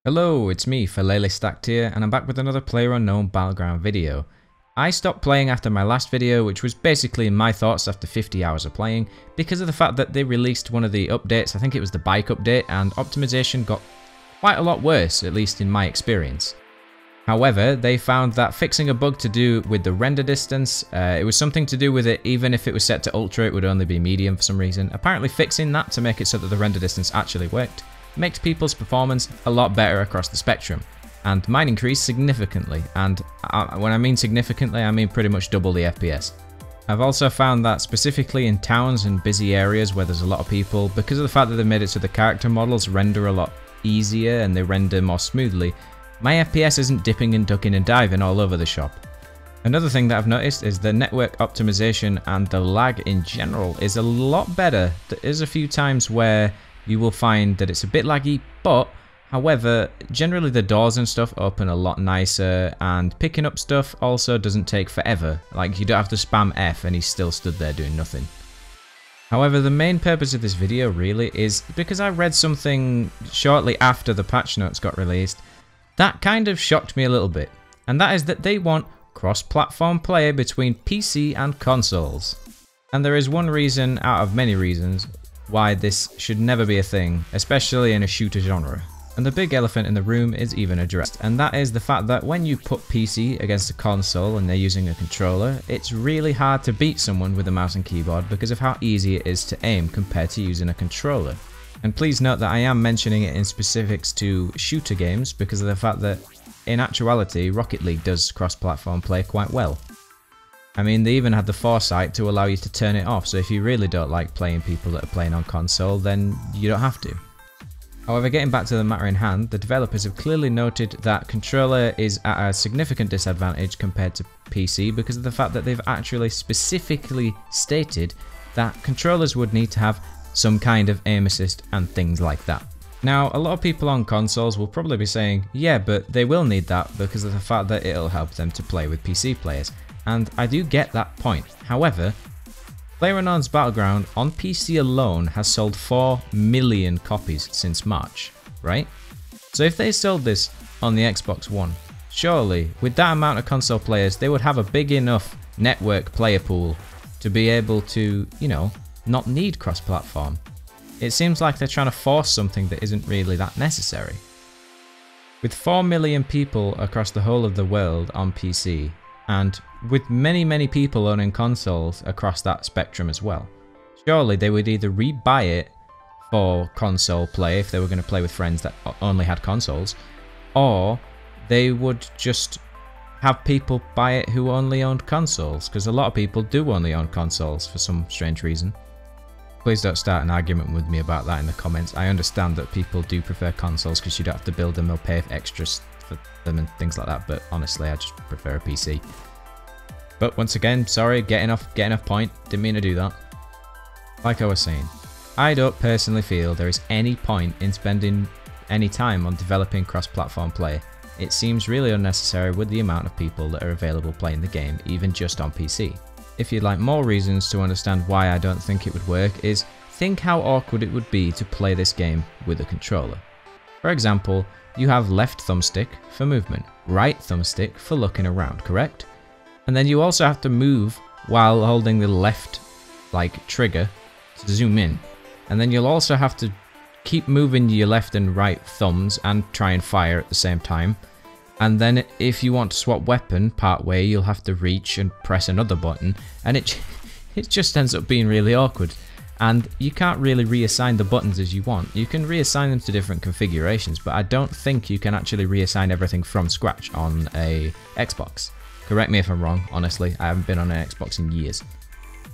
Hello, it's me, Philele Stacked here, and I'm back with another PlayerUnknown Battleground video. I stopped playing after my last video, which was basically my thoughts after 50 hours of playing, because of the fact that they released one of the updates. I think it was the bike update, and optimization got quite a lot worse, at least in my experience. However, they found that fixing a bug to do with the render distance, it was something to do with it, even if it was set to ultra, it would only be medium for some reason. Apparently fixing that to make it so that the render distance actually worked makes people's performance a lot better across the spectrum, and mine increased significantly, and when I mean significantly I mean pretty much double the FPS. I've also found that specifically in towns and busy areas where there's a lot of people, because of the fact that they made it so the character models render a lot easier and they render more smoothly, my FPS isn't dipping and ducking and diving all over the shop. Another thing that I've noticed is the network optimization and the lag in general is a lot better. There is a few times where you will find that it's a bit laggy, but however, generally the doors and stuff open a lot nicer, and picking up stuff also doesn't take forever. Like, you don't have to spam F and he's still stood there doing nothing. However, the main purpose of this video really is because I read something shortly after the patch notes got released that kind of shocked me a little bit, and that is that they want cross-platform play between PC and consoles. And there is one reason out of many reasons why this should never be a thing, especially in a shooter genre. And the big elephant in the room is even addressed, and that is the fact that when you put PC against a console and they're using a controller, it's really hard to beat someone with a mouse and keyboard because of how easy it is to aim compared to using a controller. And please note that I am mentioning it in specifics to shooter games because of the fact that in actuality Rocket League does cross-platform play quite well. I mean, they even had the foresight to allow you to turn it off, so if you really don't like playing people that are playing on console, then you don't have to. However, getting back to the matter in hand, the developers have clearly noted that controller is at a significant disadvantage compared to PC because of the fact that they've actually specifically stated that controllers would need to have some kind of aim assist and things like that. Now, a lot of people on consoles will probably be saying, yeah, but they will need that because of the fact that it'll help them to play with PC players. And I do get that point. However, PlayerUnknown's Battleground on PC alone has sold 4 million copies since March, right? So if they sold this on the Xbox One, surely with that amount of console players, they would have a big enough network player pool to be able to, you know, not need cross-platform. It seems like they're trying to force something that isn't really that necessary. With 4 million people across the whole of the world on PC, and with many people owning consoles across that spectrum as well, surely they would either rebuy it for console play if they were going to play with friends that only had consoles, or they would just have people buy it who only owned consoles, because a lot of people do only own consoles for some strange reason. Please don't start an argument with me about that in the comments. I understand that people do prefer consoles because you don't have to build them or pay for extras for them and things like that, but honestly I just prefer a PC. But once again, sorry, getting off point, didn't mean to do that. Like I was saying, I don't personally feel there is any point in spending any time on developing cross-platform play. It seems really unnecessary with the amount of people that are available playing the game, even just on PC. If you'd like more reasons to understand why I don't think it would work, is think how awkward it would be to play this game with a controller. For example, you have left thumbstick for movement, right thumbstick for looking around, correct? And then you also have to move while holding the left trigger to zoom in. And then you'll also have to keep moving your left and right thumbs and try and fire at the same time. And then if you want to swap weapon part way, you'll have to reach and press another button, and it just ends up being really awkward. And you can't really reassign the buttons as you want. You can reassign them to different configurations, but I don't think you can actually reassign everything from scratch on a Xbox. Correct me if I'm wrong, honestly, I haven't been on an Xbox in years.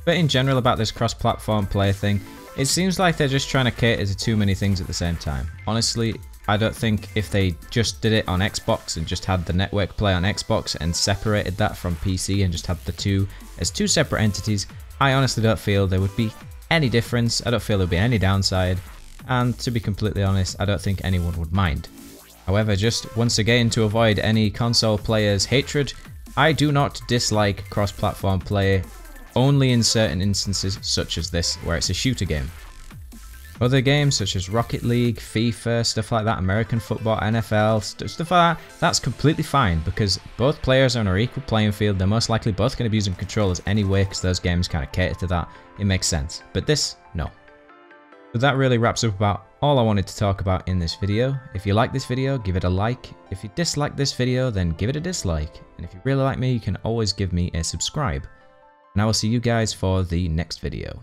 But in general about this cross-platform play thing, it seems like they're just trying to cater to too many things at the same time. Honestly, I don't think if they just did it on Xbox and just had the network play on Xbox and separated that from PC and just had the two as two separate entities, I honestly don't feel there would be any difference. I don't feel there would be any downside, and to be completely honest, I don't think anyone would mind. However, just once again to avoid any console players' hatred, I do not dislike cross-platform play, only in certain instances such as this where it's a shooter game. Other games such as Rocket League, FIFA, stuff like that, American football, NFL, stuff like that, that's completely fine because both players are on an equal playing field. They're most likely both going to be using controllers anyway because those games kind of cater to that. It makes sense. But this, no. But that really wraps up about all I wanted to talk about in this video. If you like this video, give it a like. If you dislike this video, then give it a dislike. And if you really like me, you can always give me a subscribe. And I will see you guys for the next video.